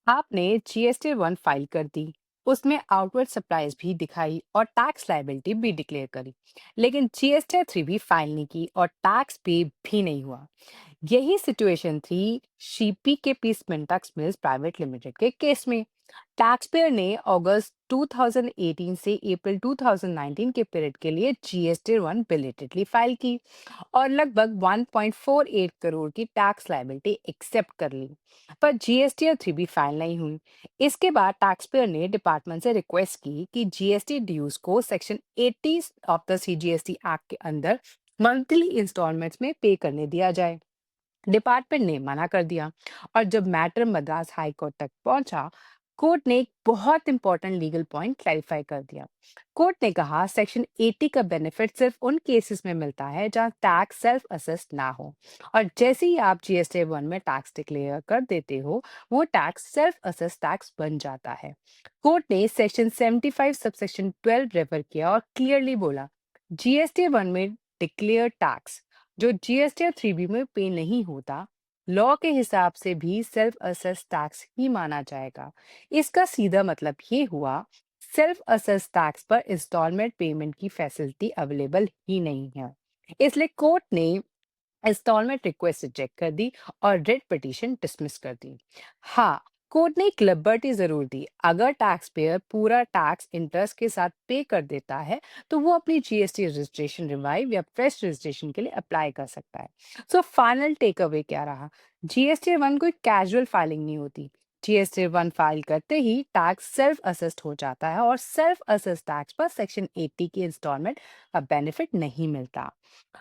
आपने GST one file कर दी, उसमें आउटवर्ड सप्लाईज भी दिखाई और टैक्स लायबिलिटी भी डिक्लेयर करी, लेकिन जीएसटी थ्री भी फाइल नहीं की और टैक्स पे भी नहीं हुआ। यही सिचुएशन थी शीपी के पीस मिंटक्स मिल्स प्राइवेट लिमिटेड के केस में। टैक्स पेयर ने अगस्त 2018 से अप्रैल 2019 के पीरियड के लिए जीएसटी वन बिलेटेडली फाइल की और लगभग 1.48 करोड़ की टैक्स लायबिलिटी एक्सेप्ट कर ली, पर जीएसटी थ्री भी फाइल नहीं हुई। इसके बाद टैक्स पेयर ने डिपार्टमेंट से रिक्वेस्ट की कि जीएसटी ड्यूज को section 80 of the CGST act के अंदर मंथली इंस्टॉलमेंट्स में पे करने दिया जाए। डिपार्टमेंट ने मना कर दिया और जब मैटर मद्रास हाई कोर्ट तक पहुंचा, कोर्ट ने एक बहुत इंपॉर्टेंट लीगल पॉइंट क्लैरिफाई कर दिया। कोर्ट ने कहा सेक्शन 80 का बेनिफिट सिर्फ उन केसेस में मिलता है जहां टैक्स सेल्फ असेस्ड ना हो, और जैसे ही आप जीएसटी वन में टैक्स डिक्लेयर कर देते हो, वो टैक्स सेल्फ असेस्ड टैक्स बन जाता है। कोर्ट ने सेक्शन 75 सबसेक्शन 12 रेफर किया और क्लियरली बोला जीएसटी वन में डिक्लेयर टैक्स जो जीएसटी थ्री बी में पे नहीं होता, लॉ के हिसाब से भी सेल्फ असेस टैक्स ही माना जाएगा। इसका सीधा मतलब ये हुआ सेल्फ असेस टैक्स पर इंस्टॉलमेंट पेमेंट की फैसिलिटी अवेलेबल ही नहीं है। इसलिए कोर्ट ने इंस्टॉलमेंट रिक्वेस्ट रिजेक्ट कर दी और रेड पिटीशन डिसमिस कर दी। हाँ, कोर्ट ने एक लिबर्टी जरूर दी। अगर टैक्स पेयर पूरा टैक्स इंटरेस्ट के साथ पे कर देता है, तो वो अपनी जीएसटी रजिस्ट्रेशन रिवाइव या फ्रेश रजिस्ट्रेशन के लिए अप्लाई कर सकता है। सो फाइनल टेक अवे क्या रहा? जीएसटी वन कोई कैजुअल फाइलिंग नहीं होती। जीएसटी वन फाइल करते ही टैक्स सेल्फ असेस्ड हो जाता है और सेल्फ असेस्ड टैक्स पर सेक्शन 80 की इंस्टॉलमेंट का बेनिफिट नहीं मिलता।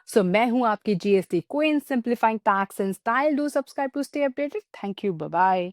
सो मैं हूं आपकी GST queen simplifying tax and style. Do subscribe to stay updated. Thank you, bye bye.